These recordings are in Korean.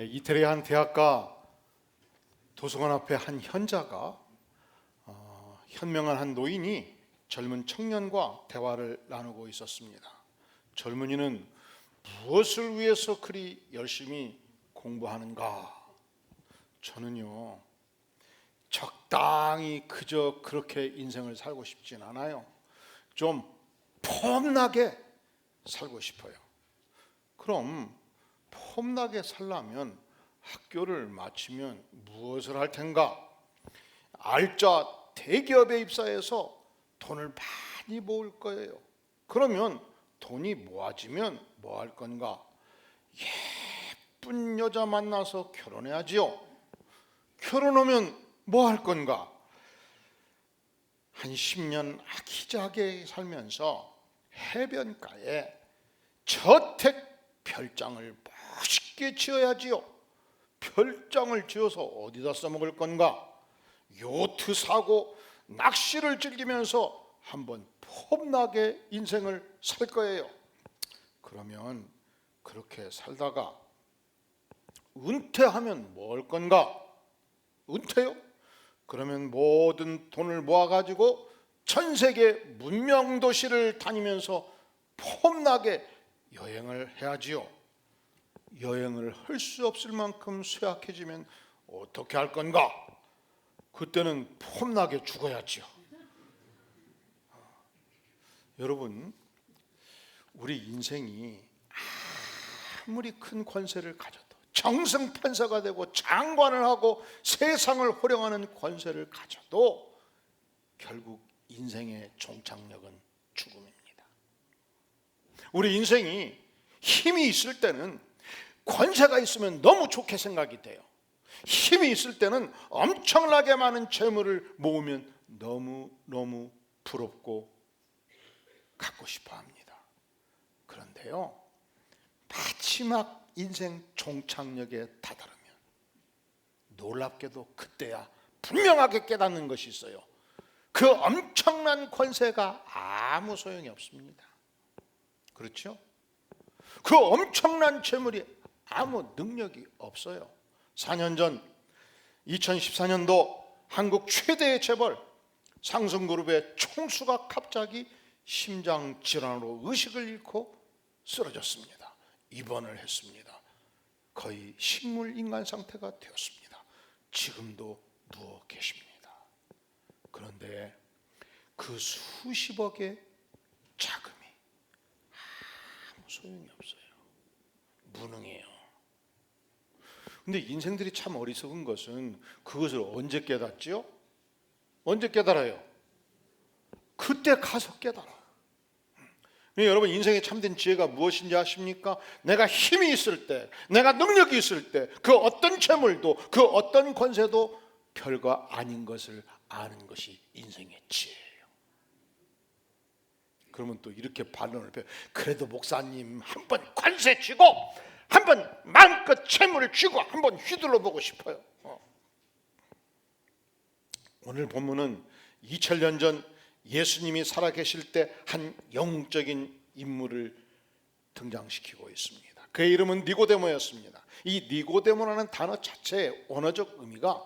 이태리의 한 대학가 도서관 앞에 한 현자가 현명한 한 노인이 젊은 청년과 대화를 나누고 있었습니다. 젊은이는 무엇을 위해서 그리 열심히 공부하는가? 저는요, 적당히 그저 그렇게 인생을 살고 싶진 않아요. 좀 폼나게 살고 싶어요. 그럼 폼나게 살려면 학교를 마치면 무엇을 할 텐가? 알짜 대기업에 입사해서 돈을 많이 모을 거예요. 그러면 돈이 모아지면 뭐 할 건가? 예쁜 여자 만나서 결혼해야지요. 결혼하면 뭐 할 건가? 한 10년 아기자기하게 살면서 해변가에 저택 별장을 멋있게 지어야지요. 별장을 지어서 어디다 써먹을 건가? 요트 사고 낚시를 즐기면서 한번 폼나게 인생을 살 거예요. 그러면 그렇게 살다가 은퇴하면 뭐 할 건가? 은퇴요? 그러면 모든 돈을 모아가지고 전 세계 문명 도시를 다니면서 폼나게 여행을 해야지요. 여행을 할 수 없을 만큼 쇠약해지면 어떻게 할 건가? 그때는 폼나게 죽어야지요. 여러분, 우리 인생이 아무리 큰 권세를 가져도, 정승판사가 되고 장관을 하고 세상을 호령하는 권세를 가져도 결국 인생의 종착역은 죽음입니다. 우리 인생이 힘이 있을 때는, 권세가 있으면 너무 좋게 생각이 돼요. 힘이 있을 때는 엄청나게 많은 재물을 모으면 너무 부럽고 갖고 싶어 합니다. 그런데요, 마지막 인생 종착역에 다다르면 놀랍게도 그때야 분명하게 깨닫는 것이 있어요. 그 엄청난 권세가 아무 소용이 없습니다. 그렇죠? 그 엄청난 재물이 아무 능력이 없어요. 4년 전 2014년도 한국 최대의 재벌 상승그룹의 총수가 갑자기 심장질환으로 의식을 잃고 쓰러졌습니다. 입원을 했습니다. 거의 식물인간 상태가 되었습니다. 지금도 누워 계십니다. 그런데 그 수십억의 자금이 아무 소용이 없어요. 무능해요. 근데 인생들이 참 어리석은 것은 그것을 언제 깨닫지요? 언제 깨달아요? 그때 가서 깨달아. 여러분, 인생의 참된 지혜가 무엇인지 아십니까? 내가 힘이 있을 때, 내가 능력이 있을 때, 그 어떤 재물도, 그 어떤 권세도 별거 아닌 것을 아는 것이 인생의 지혜예요. 그러면 또 이렇게 반론을 펴요. 그래도 목사님, 한번 관세 쥐고, 한번 마음껏 재물을 쥐고 한번 휘둘러 보고 싶어요. 오늘 본문은 2000년 전 예수님이 살아계실 때 한 영적인 인물을 등장시키고 있습니다. 그의 이름은 니고데모였습니다. 이 니고데모라는 단어 자체의 언어적 의미가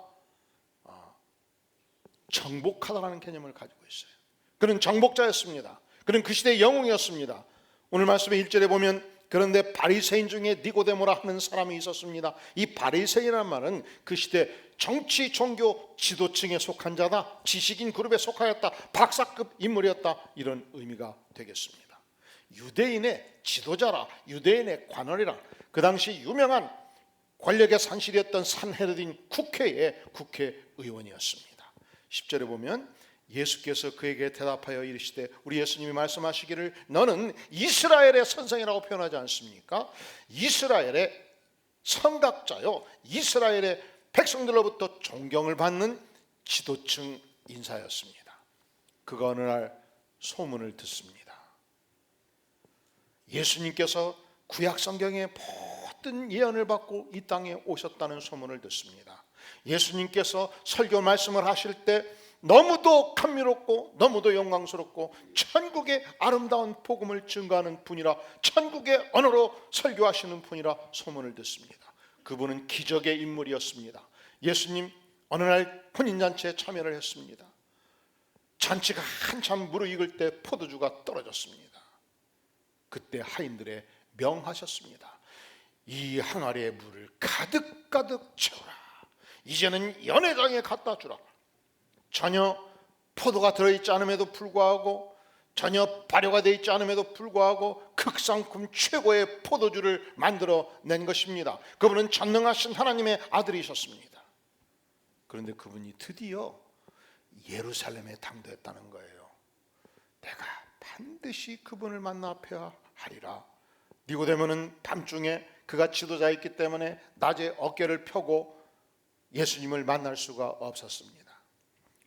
정복하다라는 개념을 가지고 있어요. 그는 정복자였습니다. 그는 그 시대의 영웅이었습니다. 오늘 말씀의 1절에 보면, 그런데 바리새인 중에 니고데모라 하는 사람이 있었습니다. 이 바리새인이라는 말은 그 시대 정치, 종교, 지도층에 속한 자다, 지식인 그룹에 속하였다, 박사급 인물이었다, 이런 의미가 되겠습니다. 유대인의 지도자라, 유대인의 관원이라, 그 당시 유명한 권력의 산실이었던 산헤르딘 국회의 국회의원이었습니다. 10절에 보면 예수께서 그에게 대답하여 이르시되, 우리 예수님이 말씀하시기를 너는 이스라엘의 선생이라고 표현하지 않습니까? 이스라엘의 선각자요, 이스라엘의 백성들로부터 존경을 받는 지도층 인사였습니다. 그가 어느 날 소문을 듣습니다. 예수님께서 구약 성경의 모든 예언을 받고 이 땅에 오셨다는 소문을 듣습니다. 예수님께서 설교 말씀을 하실 때 너무도 감미롭고 너무도 영광스럽고 천국의 아름다운 복음을 증거하는 분이라, 천국의 언어로 설교하시는 분이라 소문을 듣습니다. 그분은 기적의 인물이었습니다. 예수님 어느 날 혼인잔치에 참여를 했습니다. 잔치가 한참 무르익을 때 포도주가 떨어졌습니다. 그때 하인들에 명하셨습니다. 이 항아리에 물을 가득 채워라. 이제는 연회장에 갖다 주라. 전혀 포도가 들어있지 않음에도 불구하고, 전혀 발효가 되어 있지 않음에도 불구하고 극상품 최고의 포도주를 만들어낸 것입니다. 그분은 전능하신 하나님의 아들이셨습니다. 그런데 그분이 드디어 예루살렘에 당도했다는 거예요. 내가 반드시 그분을 만나 뵈야 하리라. 니고데모는 밤중에 그가 지도자였기 때문에 낮에 어깨를 펴고 예수님을 만날 수가 없었습니다.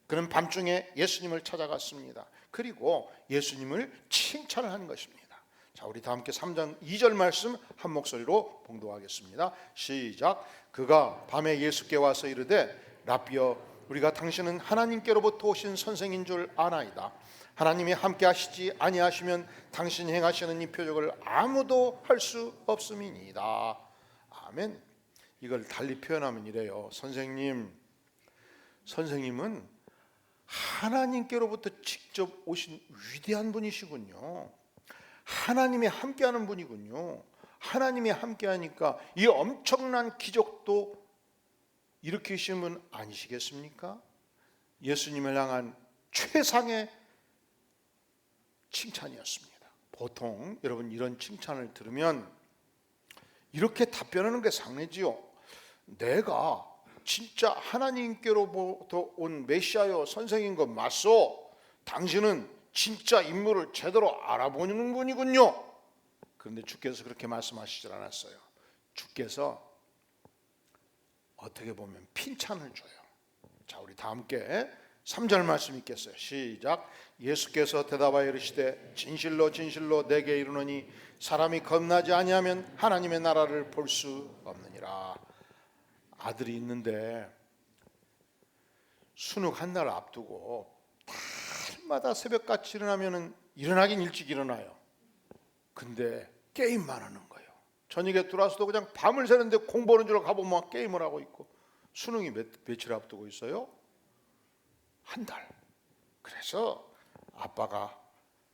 그는 밤중에 예수님을 찾아갔습니다. 그리고 예수님을 칭찬을 한 것입니다. 자, 우리 다 함께 3장 2절 말씀 한 목소리로 봉독하겠습니다. 시작. 그가 밤에 예수께 와서 이르되 라삐여, 우리가 당신은 하나님께로부터 오신 선생인 줄 아나이다. 하나님이 함께 하시지 아니하시면 당신이 행하시는 이 표적을 아무도 할 수 없음이니이다. 아멘. 이걸 달리 표현하면 이래요. 선생님은 하나님께로부터 직접 오신 위대한 분이시군요. 하나님이 함께하는 분이군요. 하나님이 함께하니까 이 엄청난 기적도 일으키시는 분 아니시겠습니까? 예수님을 향한 최상의 칭찬이었습니다. 보통 여러분 이런 칭찬을 들으면 이렇게 답변하는 게 상례지요. 내가 진짜 하나님께로부터 온 메시아여 선생인 것 맞소. 당신은 진짜 인물을 제대로 알아보는 분이군요. 그런데 주께서 그렇게 말씀하시질 않았어요. 주께서 어떻게 보면 핀찬을 줘요. 자, 우리 다 함께 3절 말씀 읽겠어요. 시작. 예수께서 대답하여 이르시되 진실로 진실로 내게 이르노니 사람이 겁나지 아니하면 하나님의 나라를 볼 수 없느니라. 아들이 있는데 수능 한 달 앞두고 달마다 새벽같이 일어나면은 일어나긴 일찍 일어나요. 근데 게임만 하는 거예요. 저녁에 들어와서도 그냥 밤을 새는데 공부하는 줄 알고 가보면 게임을 하고 있고. 수능이 며칠 앞두고 있어요? 한 달. 그래서 아빠가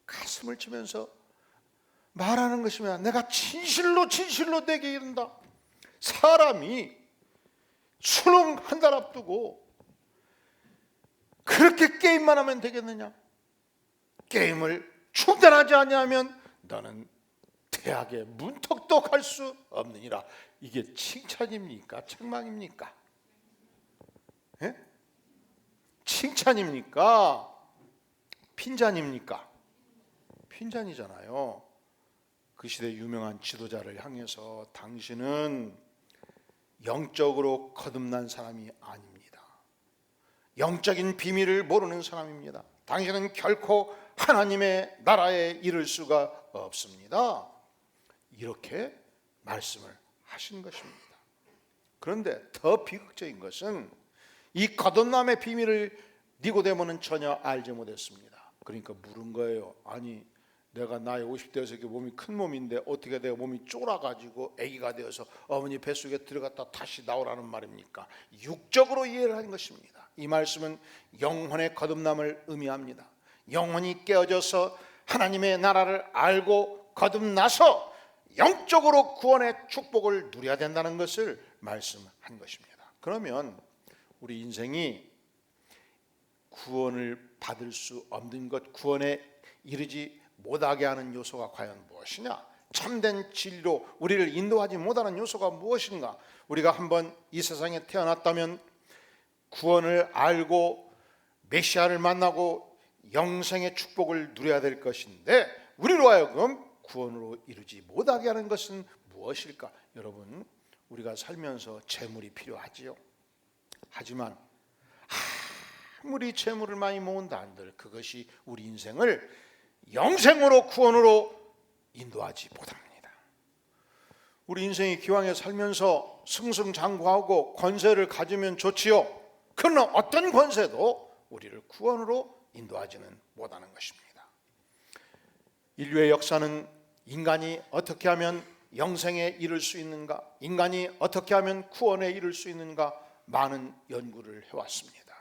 가슴을 치면서 말하는 것이면 내가 진실로 내게 이른다. 사람이 수능 한 달 앞두고 그렇게 게임만 하면 되겠느냐? 게임을 충전하지 아니하면 너는 대학에 문턱도 갈 수 없느니라. 이게 칭찬입니까? 책망입니까? 예? 칭찬입니까? 핀잔입니까? 핀잔이잖아요. 그 시대 유명한 지도자를 향해서 당신은 영적으로 거듭난 사람이 아닙니다. 영적인 비밀을 모르는 사람입니다. 당신은 결코 하나님의 나라에 이를 수가 없습니다. 이렇게 말씀을 하신 것입니다. 그런데 더 비극적인 것은 이 거듭남의 비밀을 니고데모는 전혀 알지 못했습니다. 그러니까 물은 거예요. 아니, 내가 나이 50대에서 이렇게 몸이 큰 몸인데 어떻게 내가 몸이 쫄아가지고 아기가 되어서 어머니 뱃속에 들어갔다 다시 나오라는 말입니까? 육적으로 이해를 한 것입니다. 이 말씀은 영혼의 거듭남을 의미합니다. 영혼이 깨어져서 하나님의 나라를 알고 거듭나서 영적으로 구원의 축복을 누려야 된다는 것을 말씀한 것입니다. 그러면 우리 인생이 구원을 받을 수 없는 것, 구원에 이르지 못하게 하는 요소가 과연 무엇이냐? 참된 진리로 우리를 인도하지 못하는 요소가 무엇인가? 우리가 한번 이 세상에 태어났다면 구원을 알고 메시아를 만나고 영생의 축복을 누려야 될 것인데 우리로 하여금 구원으로 이루지 못하게 하는 것은 무엇일까? 여러분, 우리가 살면서 재물이 필요하지요. 하지만 아무리 재물을 많이 모은다 한들 그것이 우리 인생을 영생으로 구원으로 인도하지 못합니다. 우리 인생이 기왕에 살면서 승승장구하고 권세를 가지면 좋지요. 그러나 어떤 권세도 우리를 구원으로 인도하지는 못하는 것입니다. 인류의 역사는 인간이 어떻게 하면 영생에 이를 수 있는가, 인간이 어떻게 하면 구원에 이를 수 있는가 많은 연구를 해왔습니다.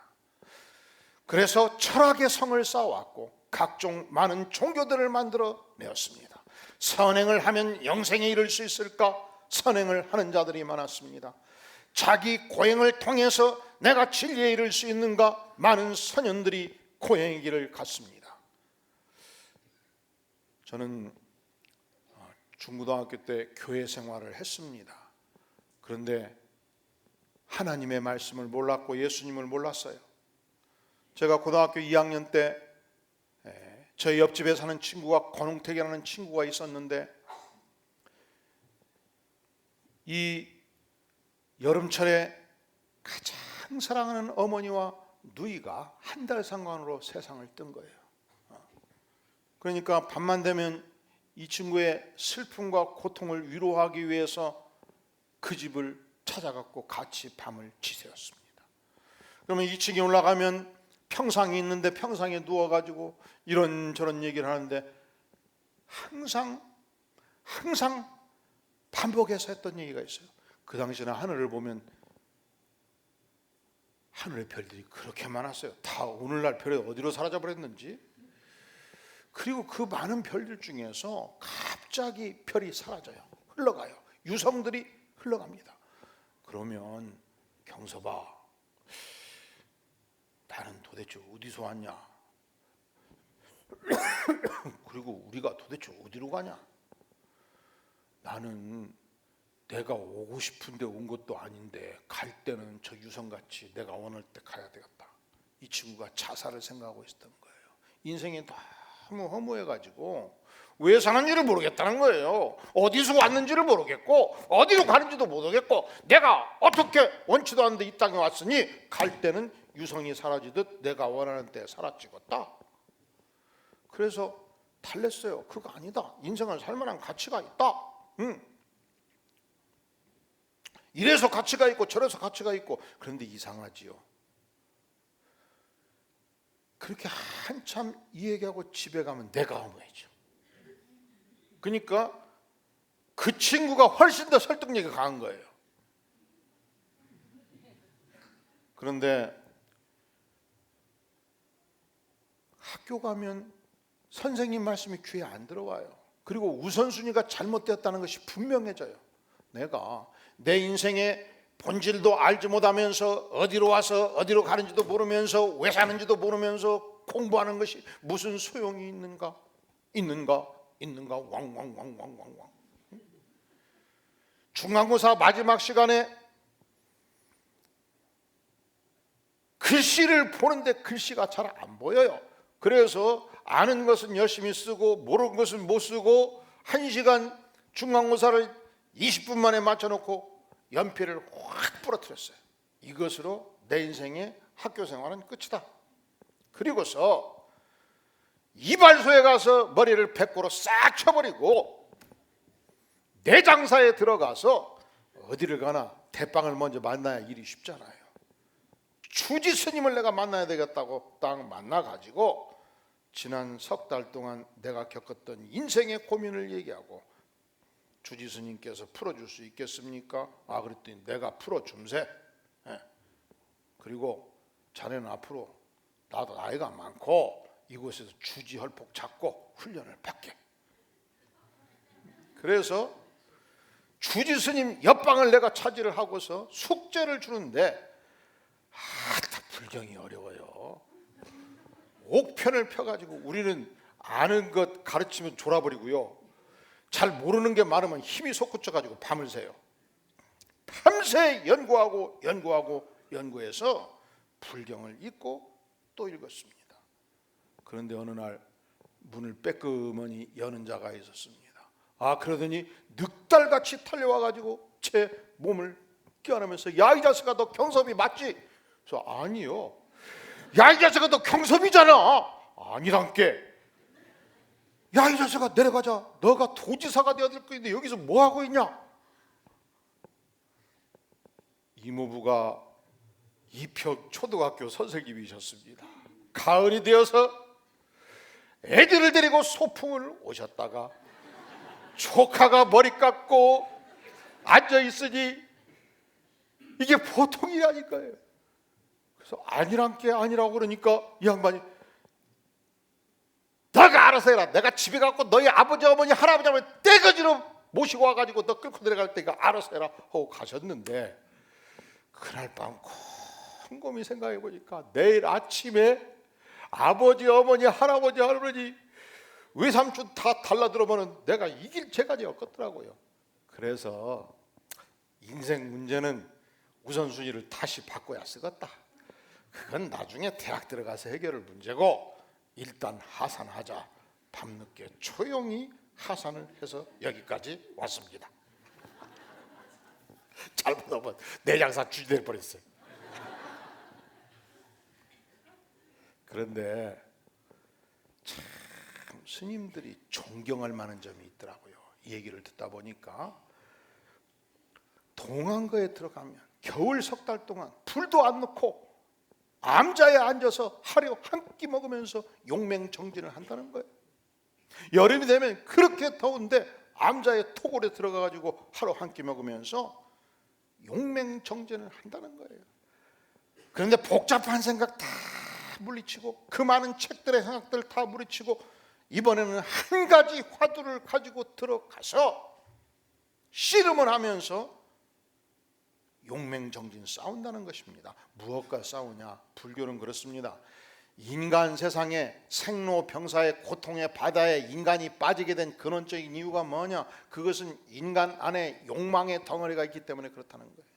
그래서 철학의 성을 쌓아왔고 각종 많은 종교들을 만들어 내었습니다. 선행을 하면 영생에 이를 수 있을까? 선행을 하는 자들이 많았습니다. 자기 고행을 통해서 내가 진리에 이를 수 있는가? 많은 선현들이 고행의 길을 갔습니다. 저는 중고등학교 때 교회 생활을 했습니다. 그런데 하나님의 말씀을 몰랐고 예수님을 몰랐어요. 제가 고등학교 2학년 때 저희 옆집에 사는 친구가 권웅택이라는 친구가 있었는데, 이 여름철에 가장 사랑하는 어머니와 누이가 한 달 상관으로 세상을 뜬 거예요. 그러니까 밤만 되면 이 친구의 슬픔과 고통을 위로하기 위해서 그 집을 찾아갔고 같이 밤을 지새웠습니다. 그러면 2층에 올라가면 평상이 있는데 평상에 누워가지고 이런저런 얘기를 하는데 항상 반복해서 했던 얘기가 있어요. 그 당시에는 하늘을 보면 하늘의 별들이 그렇게 많았어요. 다 오늘날 별이 어디로 사라져버렸는지. 그리고 그 많은 별들 중에서 갑자기 별이 사라져요. 흘러가요. 유성들이 흘러갑니다. 그러면 경서봐, 나는 도대체 어디서 왔냐? 그리고 우리가 도대체 어디로 가냐? 나는 내가 오고 싶은데 온 것도 아닌데 갈 때는 저 유성같이 내가 원할 때 가야 되겠다. 이 친구가 자살을 생각하고 있었던 거예요. 인생이 너무 허무해가지고 왜 사는지를 모르겠다는 거예요. 어디서 왔는지를 모르겠고 어디로 가는지도 모르겠고 내가 어떻게 원치도 않는데 이 땅에 왔으니 갈 때는 유성이 사라지듯 내가 원하는 때 사라지겠다. 그래서 달랬어요. 그거 아니다. 인생을 살 만한 가치가 있다. 이래서 가치가 있고 저래서 가치가 있고. 그런데 이상하지요. 그렇게 한참 이 얘기하고 집에 가면 내가 허무해져. 그러니까 그 친구가 훨씬 더 설득력이 강한 거예요. 그런데 학교 가면 선생님 말씀이 귀에 안 들어와요. 그리고 우선순위가 잘못되었다는 것이 분명해져요. 내가 내 인생의 본질도 알지 못하면서 어디로 와서 어디로 가는지도 모르면서 왜 사는지도 모르면서 공부하는 것이 무슨 소용이 있는가 왕왕왕왕왕왕. 중간고사 마지막 시간에 글씨를 보는데 글씨가 잘 안 보여요. 그래서 아는 것은 열심히 쓰고 모르는 것은 못 쓰고 1시간 중간고사를 20분 만에 맞춰놓고 연필을 확 부러뜨렸어요. 이것으로 내 인생의 학교 생활은 끝이다. 그리고서 이발소에 가서 머리를 백고로 싹 쳐버리고 내장사에 들어가서 어디를 가나 대빵을 먼저 만나야 일이 쉽잖아요. 주지 스님을 내가 만나야 되겠다고 딱 만나가지고 지난 석 달 동안 내가 겪었던 인생의 고민을 얘기하고, 주지 스님께서 풀어줄 수 있겠습니까? 그랬더니 내가 풀어줌세. 그리고 자네는 앞으로 나도 나이가 많고 이곳에서 주지헐폭 잡고 훈련을 받게. 그래서 주지 스님 옆방을 내가 차지를 하고서 숙제를 주는데 불경이 어려워요. 옥편을 펴가지고 우리는 아는 것 가르치면 졸아버리고요, 잘 모르는 게 많으면 힘이 솟구쳐가지고 밤을 새요. 밤새 연구해서 불경을 읽고 또 읽었습니다. 그런데 어느 날 문을 빼끄머니 여는 자가 있었습니다. 그러더니 늑달같이 달려와가지고 제 몸을 껴안으면서 야, 이 자식아, 너 경섭이 맞지? 그래서 아니요. 야, 이 자식아, 너 경섭이잖아. 아니란께. 야, 이 자식아, 내려가자. 너가 도지사가 되어야 될 거인데 여기서 뭐 하고 있냐? 이모부가 이평 초등학교 선생님이셨습니다. 가을이 되어서 애들을 데리고 소풍을 오셨다가 조카가 머리 깎고 앉아 있으니 이게 보통 일이 아닐까요? 그래서 아니란 게 아니라고 그러니까 이 양반이 너가 알아서 해라. 내가 집에 가고 너희 아버지 어머니 할아버지 어머니 떼거지로 모시고 와가지고 너 끌고 내려갈 테니까 알아서 해라 하고 가셨는데, 그날 밤 곰곰이 생각해 보니까 내일 아침에 아버지 어머니 할아버지 할머니 외삼촌 다 달라들어보면 내가 이길 재간이 없겠더라고요. 그래서 인생 문제는 우선순위를 다시 바꿔야 쓰겠다. 그건 나중에 대학 들어가서 해결할 문제고 일단 하산하자. 밤늦게 조용히 하산을 해서 여기까지 왔습니다. 잘못하면 내 장사 주제 될 뻔했어요. 그런데 참 스님들이 존경할 만한 점이 있더라고요. 이 얘기를 듣다 보니까 동안거에 들어가면 겨울 석 달 동안 불도 안 넣고 암자에 앉아서 하루 한 끼 먹으면서 용맹정진을 한다는 거예요. 여름이 되면 그렇게 더운데 암자에 토굴에 들어가가지고 하루 한 끼 먹으면서 용맹정진을 한다는 거예요. 그런데 복잡한 생각 다 물리치고 그 많은 책들의 생각들 다 물리치고 이번에는 한 가지 화두를 가지고 들어가서 씨름을 하면서 용맹정진 싸운다는 것입니다. 무엇과 싸우냐? 불교는 그렇습니다. 인간 세상에 생로병사의 고통의 바다에 인간이 빠지게 된 근원적인 이유가 뭐냐? 그것은 인간 안에 욕망의 덩어리가 있기 때문에 그렇다는 거예요.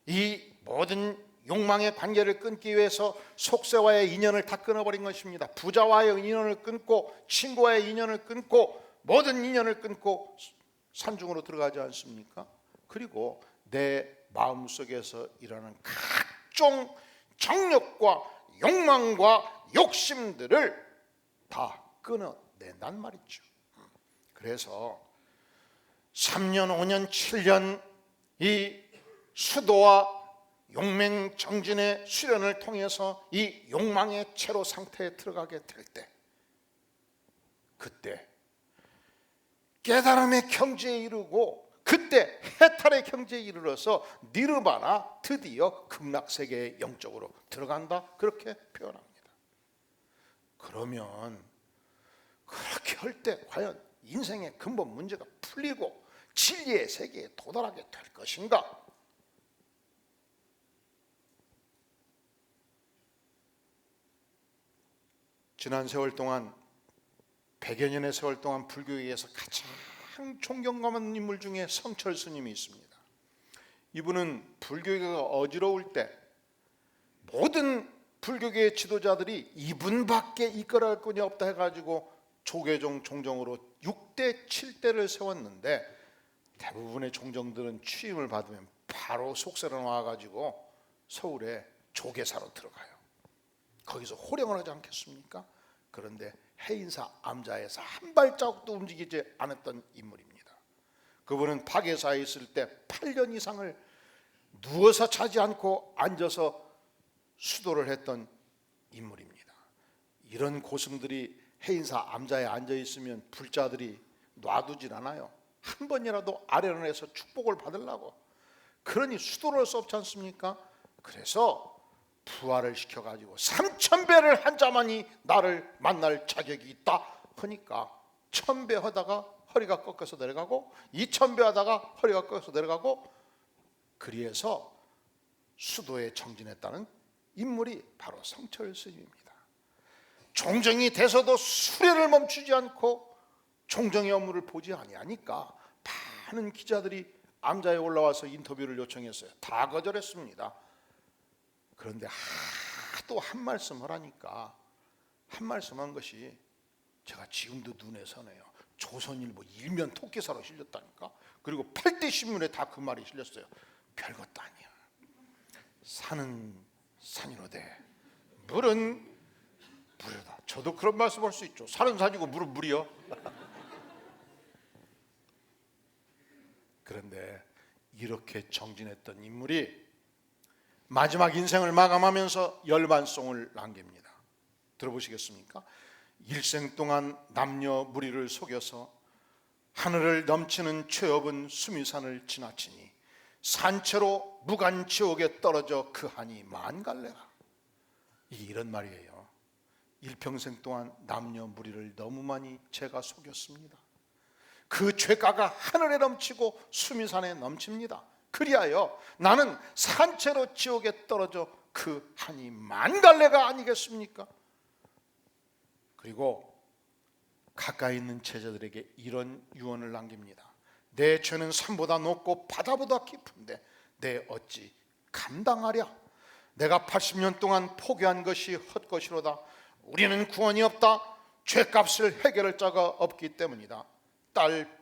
이 모든 욕망의 관계를 끊기 위해서 속세와의 인연을 다 끊어버린 것입니다. 부자와의 인연을 끊고 친구와의 인연을 끊고 모든 인연을 끊고 산중으로 들어가지 않습니까? 그리고 내 마음속에서 일어나는 각종 정욕과 욕망과 욕심들을 다 끊어낸단 말이죠. 그래서 3년, 5년, 7년 이 수도와 용맹정진의 수련을 통해서 이 욕망의 채로 상태에 들어가게 될 때, 그때 깨달음의 경지에 이르고 그때 해탈의 경지에 이르러서 니르바나 드디어 극락세계의 영적으로 들어간다, 그렇게 표현합니다. 그러면 그렇게 할 때 과연 인생의 근본 문제가 풀리고 진리의 세계에 도달하게 될 것인가? 지난 세월 동안 100여 년의 세월 동안 불교에서 가장 존경하는 인물 중에 성철 스님이 있습니다. 이분은 불교가 어지러울 때 모든 불교계의 지도자들이 이분밖에 이끌어갈 분이 없다 해가지고 조계종 종정으로 6대 7대를 세웠는데 대부분의 종정들은 취임을 받으면 바로 속세로 나와가지고 서울에 조계사로 들어가요. 거기서 호령을 하지 않겠습니까? 그런데 해인사 암자에서 한 발자국도 움직이지 않았던 인물입니다. 그분은 파계사에 있을 때 8년 이상을 누워서 자지 않고 앉아서 수도를 했던 인물입니다. 이런 고승들이 해인사 암자에 앉아 있으면 불자들이 놔두질 않아요. 한 번이라도 아련을 해서 축복을 받으려고. 그러니 수도를 할 수 없지 않습니까? 그래서 부활을 시켜가지고 3000배를 한 자만이 나를 만날 자격이 있다 하니까 1000배 하다가 허리가 꺾여서 내려가고 2000배 하다가 허리가 꺾여서 내려가고, 그리해서 수도에 정진했다는 인물이 바로 성철 스님입니다. 종정이 돼서도 수레를 멈추지 않고 종정의 업무를 보지 아니하니까 많은 기자들이 암자에 올라와서 인터뷰를 요청했어요. 다 거절했습니다. 그런데 하도 한 말씀 하라니까 한 말씀 한 것이 제가 지금도 눈에 선해요. 조선일보 일면 토끼사로 실렸다니까. 그리고 8대 신문에 다 그 말이 실렸어요. 별것도 아니야. 산은 산이로되 물은 물이다. 저도 그런 말씀할 수 있죠. 산은 산이고 물은 물이요. 그런데 이렇게 정진했던 인물이 마지막 인생을 마감하면서 열반송을 남깁니다. 들어보시겠습니까? 일생 동안 남녀 무리를 속여서 하늘을 넘치는 최업은 수미산을 지나치니 산채로 무간 지옥에 떨어져 그 한이 만갈래라. 이런 말이에요. 일평생 동안 남녀 무리를 너무 많이 제가 속였습니다. 그 죄가가 하늘에 넘치고 수미산에 넘칩니다. 그리하여 나는 산채로 지옥에 떨어져 그 한이 만갈래가 아니겠습니까? 그리고 가까이 있는 제자들에게 이런 유언을 남깁니다. 내 죄는 산보다 높고 바다보다 깊은데 내 어찌 감당하랴? 내가 80년 동안 포기한 것이 헛것이로다. 우리는 구원이 없다. 죄값을 해결할 자가 없기 때문이다. 딸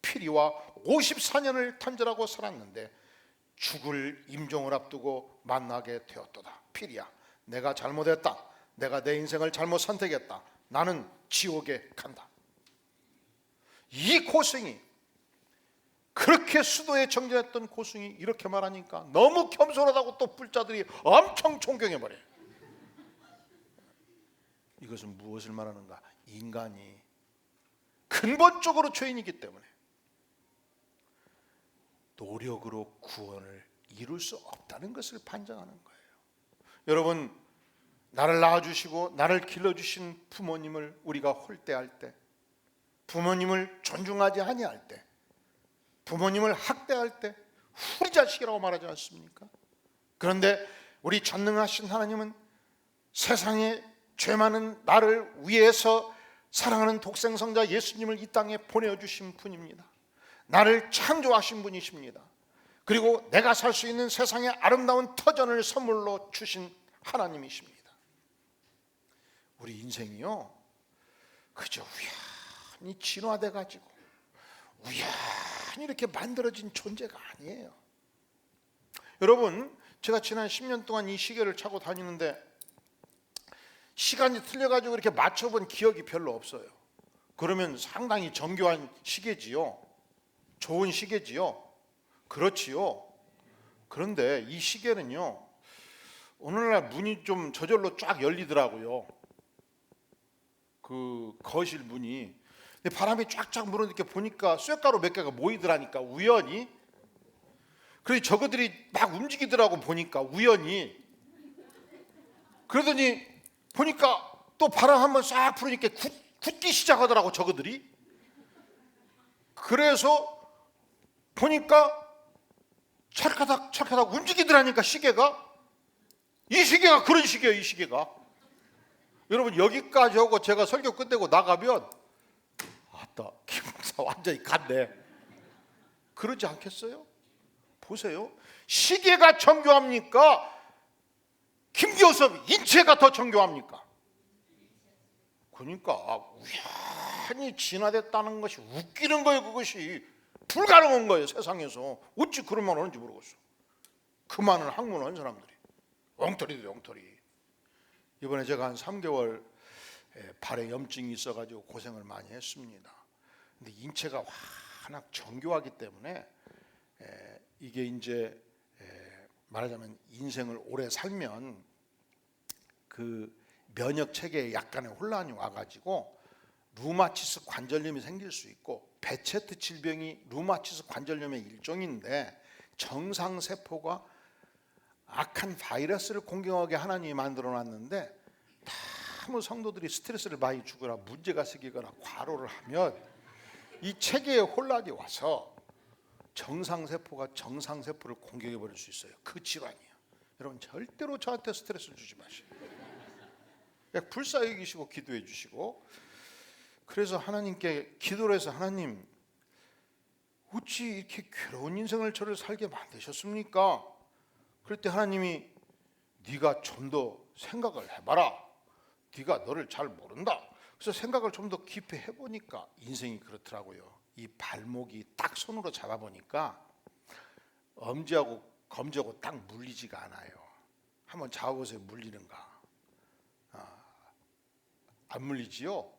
피리와 54년을 단절하고 살았는데 죽을 임종을 앞두고 만나게 되었도다. 피리야, 내가 잘못했다. 내가 내 인생을 잘못 선택했다. 나는 지옥에 간다. 이 고승이, 그렇게 수도에 정진했던 고승이 이렇게 말하니까 너무 겸손하다고 또 불자들이 엄청 존경해버려요. 이것은 무엇을 말하는가? 인간이 근본적으로 죄인이기 때문에 노력으로 구원을 이룰 수 없다는 것을 반증하는 거예요. 여러분, 나를 낳아주시고 나를 길러주신 부모님을 우리가 홀대할 때, 부모님을 존중하지 아니할 때, 부모님을 학대할 때 우리 자식이라고 말하지 않습니까? 그런데 우리 전능하신 하나님은 세상에 죄 많은 나를 위해서 사랑하는 독생성자 예수님을 이 땅에 보내주신 분입니다. 나를 창조하신 분이십니다. 그리고 내가 살 수 있는 세상의 아름다운 터전을 선물로 주신 하나님이십니다. 우리 인생이요, 그저 우연히 진화돼 가지고 우연히 이렇게 만들어진 존재가 아니에요. 여러분, 제가 지난 10년 동안 이 시계를 차고 다니는데 시간이 틀려가지고 이렇게 맞춰본 기억이 별로 없어요. 그러면 상당히 정교한 시계지요. 좋은 시계지요. 그렇지요. 그런데 이 시계는요, 오늘날 문이 좀 저절로 쫙 열리더라고요. 그 거실 문이. 근데 바람이 쫙쫙 불어니까 보니까 쇳가루 몇 개가 모이더라니까, 우연히. 그래서 저거들이 막 움직이더라고, 보니까 우연히. 그러더니 보니까 또 바람 한번 싹 불으니까 굳기 시작하더라고, 저거들이. 그래서 보니까 찰카닥 찰카닥 움직이더라니까, 시계가. 이 시계가 그런 시계예요, 이 시계가. 여러분, 여기까지 하고 제가 설교 끝내고 나가면 아따, 김목사 완전히 갔네, 그러지 않겠어요? 보세요. 시계가 정교합니까? 김교섭 인체가 더 정교합니까? 그러니까 우연히 진화됐다는 것이 웃기는 거예요. 그것이 불가능한 거예요, 세상에서. 어찌 그런 말 하는지 모르겠어. 그 많은 학문을 한 사람들이. 엉터리들, 엉터리. 이번에 제가 한 3개월 발에 염증이 있어가지고 고생을 많이 했습니다. 근데 인체가 워낙 정교하기 때문에 이게 이제 말하자면 인생을 오래 살면 그 면역 체계에 약간의 혼란이 와가지고 루마티스 관절염이 생길 수 있고, 베체트 질병이 루마티스 관절염의 일종인데 정상세포가 악한 바이러스를 공격하게 하나님이 만들어놨는데 너무 성도들이 스트레스를 많이 주거나 문제가 생기거나 과로를 하면 이 체계에 혼란이 와서 정상세포가 정상세포를 공격해버릴 수 있어요. 그 질환이에요. 여러분, 절대로 저한테 스트레스를 주지 마시고 그냥 불쌍히 여기시고 기도해 주시고. 그래서 하나님께 기도를 해서, 하나님, 어찌 이렇게 괴로운 인생을 저를 살게 만드셨습니까? 그럴 때 하나님이 네가 좀 더 생각을 해봐라. 네가 너를 잘 모른다. 그래서 생각을 좀 더 깊이 해보니까 인생이 그렇더라고요. 이 발목이 딱 손으로 잡아보니까 엄지하고 검지하고 딱 물리지가 않아요. 한번 잡아보세요. 물리는가? 안 물리지요?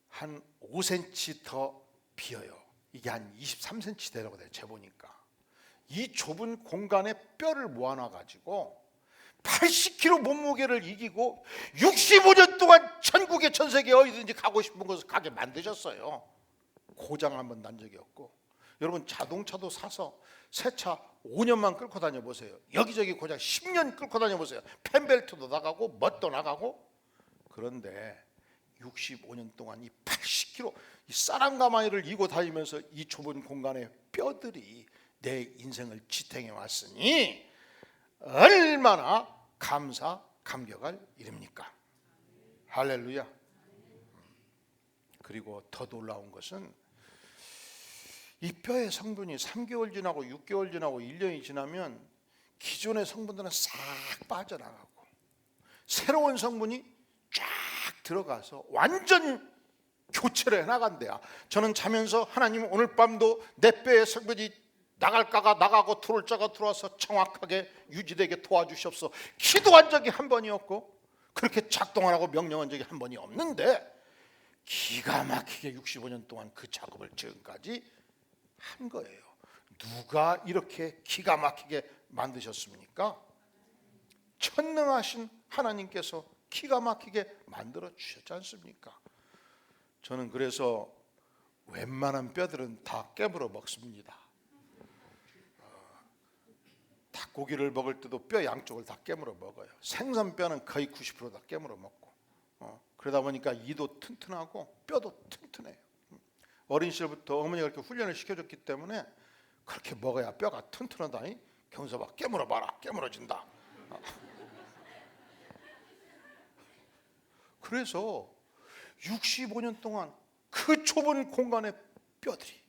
한 5cm 더 비어요. 이게 한 23cm 되라고 돼요, 재보니까. 이 좁은 공간에 뼈를 모아놔 가지고 80kg 몸무게를 이기고 65년 동안 전국에 전 세계 어디든지 가고 싶은 곳을 가게 만드셨어요. 고장 한번 난 적이 없고. 여러분 자동차도 사서 새 차 5년만 끌고 다녀보세요. 여기저기 고장 10년 끌고 다녀보세요. 펜벨트도 나가고 멋도 나가고. 그런데 65년 동안 이 80kg 이 쌀한가마니를 이고 다니면서 이 좁은 공간에 뼈들이 내 인생을 지탱해 왔으니 얼마나 감격할 일입니까? 할렐루야. 그리고 더 놀라운 것은 이 뼈의 성분이 3개월 지나고 6개월 지나고 1년이 지나면 기존의 성분들은 싹 빠져나가고 새로운 성분이 쫙 들어가서 완전 교체를 해나간대요. 저는 자면서 하나님 오늘 밤도 내 뼈의 성분이 나갈까가 나가고 들어올 자가 들어와서 정확하게 유지되게 도와주시옵소서. 기도한 적이 한 번이었고 그렇게 작동하라고 명령한 적이 한 번이 없는데 기가 막히게 65년 동안 그 작업을 지금까지 한 거예요. 누가 이렇게 기가 막히게 만드셨습니까? 천능하신 하나님께서 기가 막히게 만들어 주셨지 않습니까? 저는 그래서 웬만한 뼈들은 다 깨물어 먹습니다. 닭고기를 먹을 때도 뼈 양쪽을 다 깨물어 먹어요. 생선뼈는 거의 90% 다 깨물어 먹고 그러다 보니까 이도 튼튼하고 뼈도 튼튼해요. 어린 시절부터 어머니가 그렇게 훈련을 시켜줬기 때문에 그렇게 먹어야 뼈가 튼튼하다니. 경서봐 깨물어 봐라 깨물어진다. 그래서 65년 동안 그 좁은 공간의 뼈들이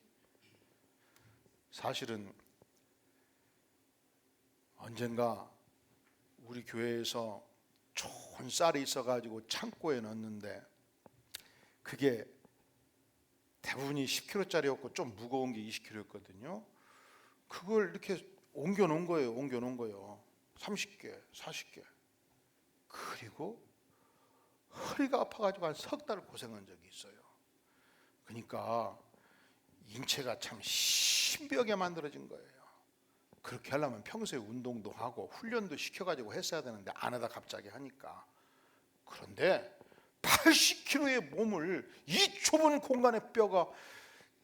사실은 언젠가 우리 교회에서 좋은 쌀이 있어가지고 창고에 넣었는데 그게 대부분이 10kg짜리였고 좀 무거운 게 20kg였거든요. 그걸 이렇게 옮겨 놓은 거예요. 30개, 40개. 그리고 허리가 아파가지고 한 석 달 고생한 적이 있어요. 그러니까 인체가 참 신비하게 만들어진 거예요. 그렇게 하려면 평소에 운동도 하고 훈련도 시켜가지고 했어야 되는데 안 하다 갑자기 하니까. 그런데 80kg의 몸을 이 좁은 공간의 뼈가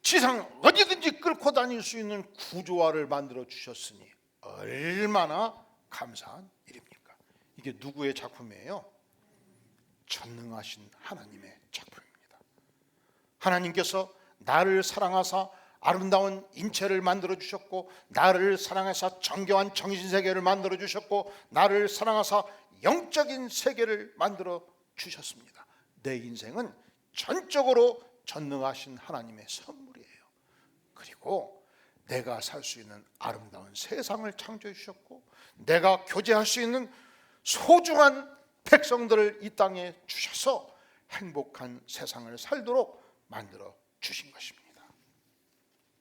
지상 어디든지 끌고 다닐 수 있는 구조화를 만들어 주셨으니 얼마나 감사한 일입니까? 이게 누구의 작품이에요? 전능하신 하나님의 작품입니다. 하나님께서 나를 사랑하사 아름다운 인체를 만들어 주셨고 나를 사랑하사 정교한 정신세계를 만들어 주셨고 나를 사랑하사 영적인 세계를 만들어 주셨습니다. 내 인생은 전적으로 전능하신 하나님의 선물이에요. 그리고 내가 살 수 있는 아름다운 세상을 창조해 주셨고 내가 교제할 수 있는 소중한 백성들을 이 땅에 주셔서 행복한 세상을 살도록 만들어 주신 것입니다.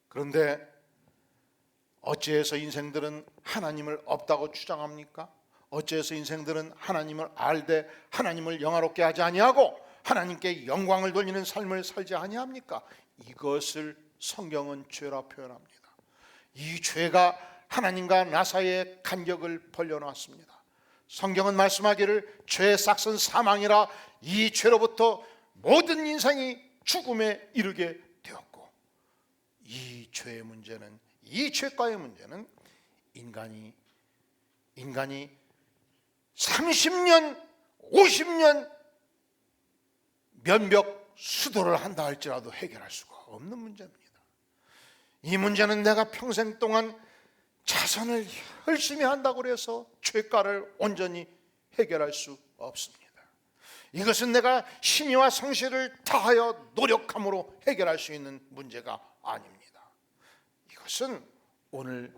그런데 어찌해서 인생들은 하나님을 없다고 주장합니까? 어찌해서 인생들은 하나님을 알되 하나님을 영화롭게 하지 아니하고 하나님께 영광을 돌리는 삶을 살지 아니합니까? 이것을 성경은 죄라 표현합니다. 이 죄가 하나님과 나 사이의 간격을 벌려놨습니다. 성경은 말씀하기를 죄의 싹은 사망이라 이 죄로부터 모든 인생이 죽음에 이르게 되었고 이 죄의 문제는 이 죄과의 문제는 인간이 30년 50년 면벽 수도를 한다 할지라도 해결할 수가 없는 문제입니다. 이 문제는 내가 평생 동안 자선을 열심히 한다고 해서 죄가를 온전히 해결할 수 없습니다. 이것은 내가 신의와 성실을 다하여 노력함으로 해결할 수 있는 문제가 아닙니다. 이것은 오늘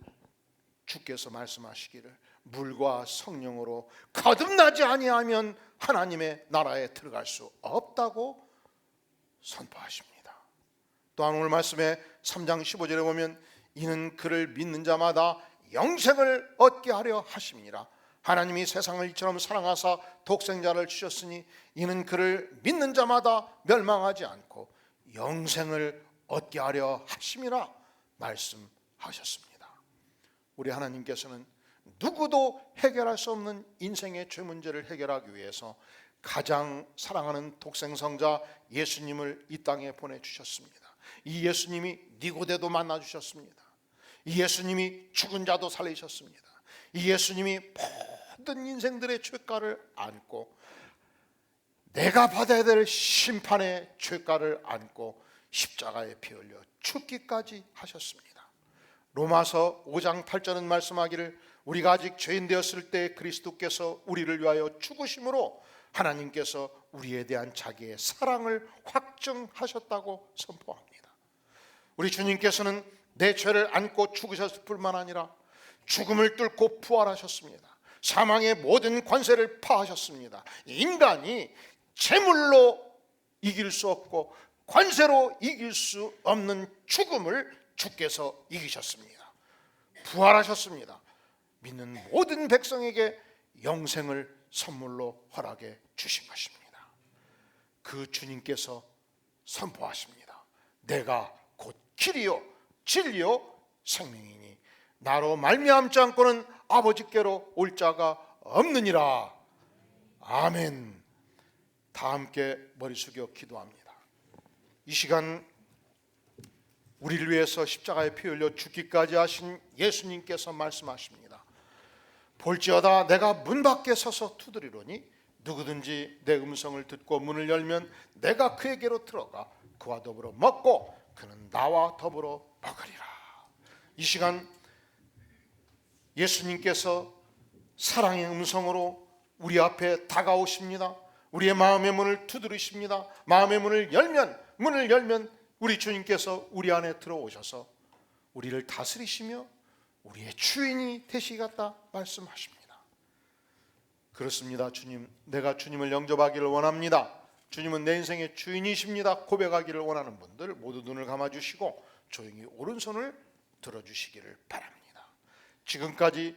주께서 말씀하시기를 물과 성령으로 거듭나지 아니하면 하나님의 나라에 들어갈 수 없다고 선포하십니다. 또한 오늘 말씀에 3장 15절에 보면 이는 그를 믿는 자마다 영생을 얻게 하려 하심이니라. 하나님이 세상을 이처럼 사랑하사 독생자를 주셨으니 이는 그를 믿는 자마다 멸망하지 않고 영생을 얻게 하려 하심이라 말씀하셨습니다. 우리 하나님께서는 누구도 해결할 수 없는 인생의 죄 문제를 해결하기 위해서 가장 사랑하는 독생성자 예수님을 이 땅에 보내주셨습니다. 이 예수님이 니고데도 만나주셨습니다. 이 예수님이 죽은 자도 살리셨습니다. 이 예수님이 모든 인생들의 죄가를 안고 내가 받아야 될 심판의 죄가를 안고 십자가에 피 흘려 죽기까지 하셨습니다. 로마서 5장 8절은 말씀하기를 우리가 아직 죄인 되었을 때 그리스도께서 우리를 위하여 죽으심으로 하나님께서 우리에 대한 자기의 사랑을 확증하셨다고 선포합니다. 우리 주님께서는 내 죄를 안고 죽으셨을 뿐만 아니라 죽음을 뚫고 부활하셨습니다. 사망의 모든 관세를 파하셨습니다. 인간이 재물로 이길 수 없고 관세로 이길 수 없는 죽음을 주께서 이기셨습니다. 부활하셨습니다. 믿는 모든 백성에게 영생을 선물로 허락해 주신 것입니다. 그 주님께서 선포하십니다. 내가 곧 길이요 진리요 생명이니 나로 말미암지 않고는 아버지께로 올 자가 없느니라. 아멘. 다 함께 머리 숙여 기도합니다. 이 시간 우리를 위해서 십자가에 피 흘려 죽기까지 하신 예수님께서 말씀하십니다. 볼지어다 내가 문 밖에 서서 두드리노니 누구든지 내 음성을 듣고 문을 열면 내가 그에게로 들어가 그와 더불어 먹고 그는 나와 더불어 먹으리라. 이 시간 예수님께서 사랑의 음성으로 우리 앞에 다가오십니다. 우리의 마음의 문을 두드리십니다. 마음의 문을 열면 우리 주님께서 우리 안에 들어오셔서 우리를 다스리시며 우리의 주인이 되시겠다 말씀하십니다. 그렇습니다. 주님, 내가 주님을 영접하기를 원합니다. 주님은 내 인생의 주인이십니다. 고백하기를 원하는 분들 모두 눈을 감아주시고 조용히 오른손을 들어주시기를 바랍니다. 지금까지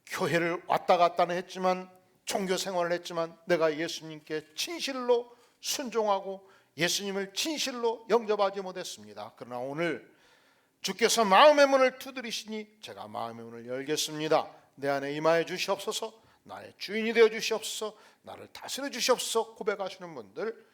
교회를 왔다 갔다는 했지만 종교 생활을 했지만 내가 예수님께 진실로 순종하고 예수님을 진실로 영접하지 못했습니다. 그러나 오늘 주께서 마음의 문을 두드리시니 제가 마음의 문을 열겠습니다. 내 안에 임하여 주시옵소서. 나의 주인이 되어 주시옵소서. 나를 다스려 주시옵소서. 고백하시는 분들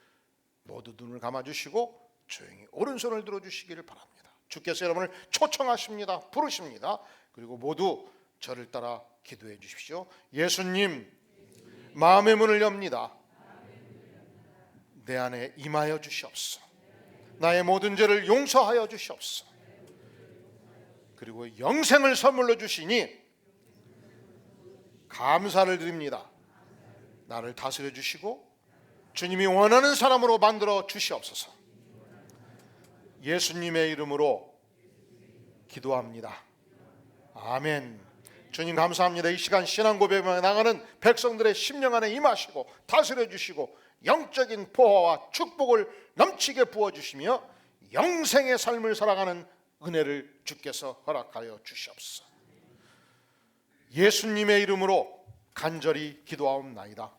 모두 눈을 감아주시고 조용히 오른손을 들어주시기를 바랍니다. 주께서 여러분을 초청하십니다. 부르십니다. 그리고 모두 저를 따라 기도해 주십시오. 예수님, 마음의 문을 엽니다. 내 안에 임하여 주시옵소서. 나의 모든 죄를 용서하여 주시옵소서. 그리고 영생을 선물로 주시니 감사를 드립니다. 나를 다스려 주시고 주님이 원하는 사람으로 만들어 주시옵소서. 예수님의 이름으로 기도합니다. 아멘. 주님 감사합니다. 이 시간 신앙 고백에 나가는 백성들의 심령 안에 임하시고 다스려 주시고 영적인 보호와 축복을 넘치게 부어주시며 영생의 삶을 살아가는 은혜를 주께서 허락하여 주시옵소서. 예수님의 이름으로 간절히 기도하옵나이다.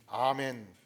아멘.